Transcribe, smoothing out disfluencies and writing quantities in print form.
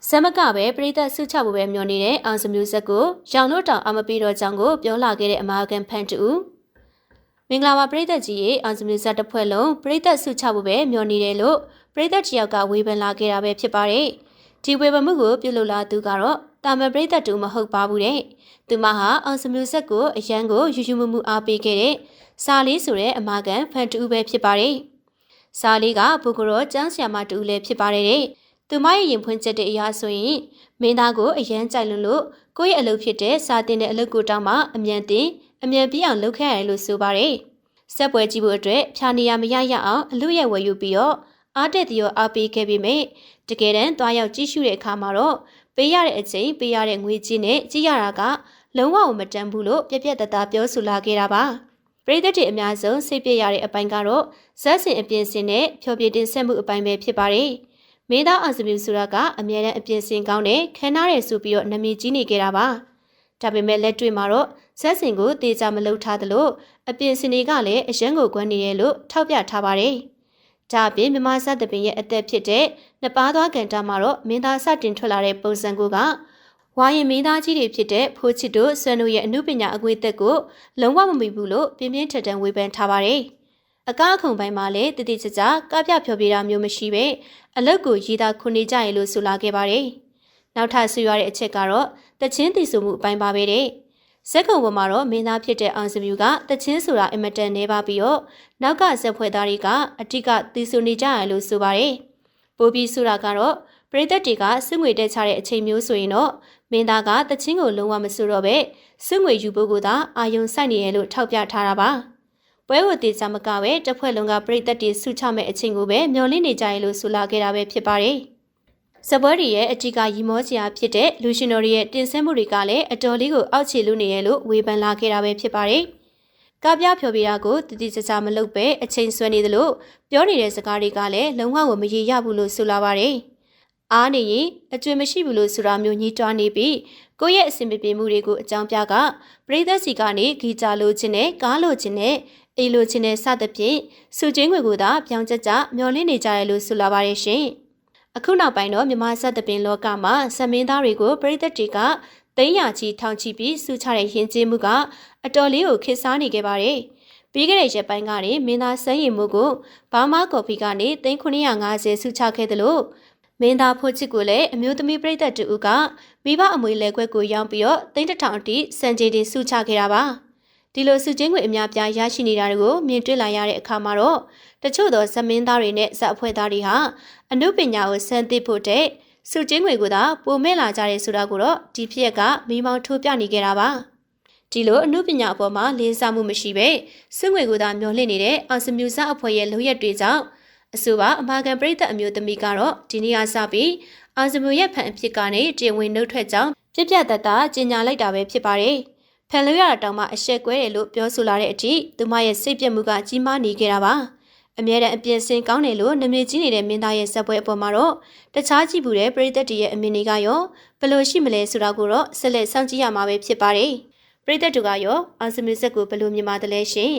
စမကပဲပရိသတ်ဆုချဖို့ပဲမျှော်နေတဲ့အောင်စမျိုးဆက်ကိုရောင်လို့တောင်အမပြီးတော့ကြောင့်ကိုပြောလာခဲ့တဲ့အမာကန်ဖန်တူမင်္ဂလာပါပရိသတ်ကြီးရေအောင်စမျိုးဆက်တစ်ဖွဲ့လုံးပရိသတ်ဆုချဖို့ပဲမျှော်နေတယ်လို့ပရိသတ်တယောက်ကဝေဖန်လာခဲ့တာပဲဖြစ်ပါတယ်ဒီဝေဖန်မှုကိုပြုလုပ်လာသူကတော့တာမန်ပရိသတ်တူမဟုတ်ပါဘူးတဲ့သူမဟာအောင်စမျိုးဆက်ကိုအရန်ကိုယူယူမှုမှုအားပေးခဲ့တဲ့စာလေးဆိုတဲ့အမာကန်ဖန်တူပဲဖြစ်ပါတယ်စာလေးကပုဂ္ဂိုလ်တော်ကျန်းဆရာမတူလည်းဖြစ်ပါတယ်တဲ့သူမရဲ့ရင်ဖွင့်ချက်တဲ့အရာဆိုရင်မင်းသားကိုအရန်ကြိုက်လို့ကိုယ့်ရဲ့အလုပ်ဖြစ်တဲ့စာတင်တဲ့အလုပ်ကိုတောင်းမှအမြန်တင်အမြန်ပြီးအောင်လုပ်ခဲ့ရတယ်လို့ဆိုပါတယ်။ဆက်ပွဲကြည့်ဖို့အတွက်ဖြာနေရမရရအောင်အလူရဲ့ဝယ်ယူပြီးတော့အားတက်တဲ့ရောအားပေးခဲ့ပြီးမြဲတကယ်တမ်းသွားရောက်ကြည့်ရှုတဲ့အခါမှာတော့ပေးရတဲ့အချိန်ပေးရတဲ့ငွေကြီးနဲ့ကြည့်ရတာကလုံးဝမတန်ဘူးလို့ပြက်ပြက်တသားပြောဆိုလာခဲ့တာပါ။ပရိသတ်တွေအများဆုံးစိတ်ပြည့်ရတဲ့အပိုင်းကတော့ဇက်စင်အပြင်စင်နဲ့ဖြောပြတင်ဆက်မှုအပိုင်းပဲဖြစ်ပါတယ်။မင်းသားအောင်စမြူဆိုတာကအမြဲတမ်းအပြင်းစင်ကောင်းတဲ့ခန်းနားရဲဆိုပြီးတော့နာမည်ကြီးနေကြတာပါဒါပေမဲ့လက်တွေ့မှာတော့ဇက်စင်ကိုတေချာမလုပ်ထားသလိုအပြင်းစင်တွေကလည်းအရန်ကိုကွမ်းနေရလို့ထောက်ပြထားပါတယ်ဒါအပြင်မြမဆတ်တပင်ရဲ့အသက်ဖြစ်တဲ့နှစ်ပါးသွားကန်တာမှာတော့မင်းသားစတင်ထွက်လာတဲ့ပုံစံကဝါရင်မင်းသားကြီးတွေဖြစ်တဲ့ဖိုးချစ်တို့ဆွမ်းတို့ရဲ့အမှုပညာအကွေသက်ကိုလုံးဝမမီဘူးလို့ပြင်းပြင်းထန်ထန်ဝေဖန်ထားပါတယ်အကားအခုံပိုင်းမှာလည်းတတိကျကျကပြဖြောပြတာမျိုးမရှိပဲအလုတ်ကိုရည်သာခုနေကြရလို့ဆိုလာခဲ့ပါတယ်။နောက်ထပ်ဆွေးရတဲ့အချက်ကတော့တချင်းတည်ဆိုမှုအပိုင်းပါပဲတဲ့။ဇက်ခုံပေါ်မှာတော့မင်းသားဖြစ်တဲ့အောင်စမြူကတချင်းဆိုတာအင်မတန်နေပါပြီးတော့နောက်ကဇက်ဖွဲ့သားတွေကအတိကတည်ဆိုနေကြရလို့ဆိုပါတယ်။ပိုပြီးဆိုတာကတော့ပရိသတ်တွေကစွငွေတက်ချတဲ့အချိန်မျိုးဆိုရင်တော့မင်းသားကတချင်းကိုလုံးဝမဆိုတော့ပဲစွငွေယူဖို့ကသာအာယုံဆိုင်နေရလို့ထောက်ပြထားတာပါ။ပွဲဝတီစာမကပဲတစ်ဖွဲ့လုံးကပရိသတ်တွေဆုချမဲ့အချိန်ကိုပဲမျှော်လင့်နေကြရလို့ဆိုလာခဲ့တာပဲဖြစ်ပါတယ်။စပွဲတွေရဲ့အထက်ကရီမောစရာဖြစ်တဲ့လူရှင်တော်တွေရဲ့တင်ဆက်မှုတွေကလည်းအတော်လေးကိုအောက်ခြေလူနေရလို့ဝေဖန်လာခဲ့တာပဲဖြစ်ပါတယ်။ကပြဖြောပြတာကိုတတိကျကျမလုပ်ပဲအချိန်ဆွဲနေသလိုပြောနေတဲ့စကားတွေကလည်းလုံးဝမရေရဘူးလို့ဆိုလာပါတယ်။အားနေရင်အကျွေမရှိဘူးလို့ဆိုတာမျိုးညှိတွားနေပြီးကိုယ့်ရဲ့အဆင်ပြေမှုတွေကိုအကြောင်းပြကပရိသတ်စီကနေဂီတာလိုချင်တဲ့ကားလိုချင်တဲ့အေးလိုချင်တဲ့စသဖြင့်စုချင်းွယ်ကိုသာပြောင်းကျကျမျောလင်းနေကြရလို့ဆိုလာပါတယ်ရှင်။အခုနောက်ပိုင်းတော့မြမစသဖြင့်လောကမှာဇမင်းသားတွေကိုပရိသတ်တွေကသိန်းရာချီထောင်ချီပြီးစုချတဲ့ရင်ကျေးမှုကအတော်လေးကိုခေတ်စားနေခဲ့ပါတယ်။ပြီးခဲ့တဲ့ရက်ပိုင်းကနေမင်းသားစမ်းရည်မှုကိုဘာမာကော်ဖီကနေသိန်း950စုချခဲ့တယ်လို့မင်းသားဖို့ချစ်ကိုလည်းအမျိုးသမီးပရိသတ်တူကမိဘအမွေလဲခွက်ကိုရောင်းပြီးတော့သိန်း1000အထိစံကြေးတင်စုချခဲ့တာပါဒီလိုစုချင်းငွေအများပြားရရှိနေတာတွေကိုမြင်တွေ့လာရတဲ့အခါမှာတော့တချို့သောဇမင်းသားတွေနဲ့ဇက်အဖွဲ့သားတွေဟာအနုပညာကိုစမ်းသစ်ဖို့တဲ့စုချင်းငွေကိုသာပိုမဲ့လာကြတယ်ဆိုတာကိုတော့ဒီဖြစ်ရက်ကမိမောင်းထိုးပြနေကြတာပါဒီလိုအနုပညာအပေါ်မှာလေးစားမှုမရှိပဲစုငွေကိုသာမျောလင့်နေတဲ့အောင်စမြူစားအဖွဲ့ရဲ့လုပ်ရက်တွေကြောင့်အဆိုပါအမာကန်ပရိသတ်အမျိုးသမီးကတော့ဒီနေ့ကစပြီးအောင်စမြူရဲ့ဖန်အဖြစ်ကနေတင်ဝင်နှုတ်ထွက်ကြောင်းပြပြတတ်တာကြေညာလိုက်တာပဲဖြစ်ပါတယ်ဖန်လို့ရတာတောင်မှအရှက်ကွဲတယ်လို့ပြောဆိုလာတဲ့အထိသူမရဲ့စိတ်ပြတ်မှုကကြီးမားနေခဲ့တာပါအမြဲတမ်းအပြင်းစင်ကောင်းတယ်လို့နာမည်ကြီးနေတဲ့မင်းသားရဲ့ဇက်ပွဲအပေါ်မှာတော့တခြားကြည့်ဘူးတဲ့ပရိသတ်တွေရဲ့အမြင်တွေကရောဘယ်လိုရှိမလဲဆိုတာကိုတော့ဆက်လက်စောင့်ကြည့်ရမှာပဲဖြစ်ပါတယ်ပရိသတ်တို့ကရောအောင်စမြူဇက်ကိုဘယ်လိုမြင်ပါတယ်လဲရှင်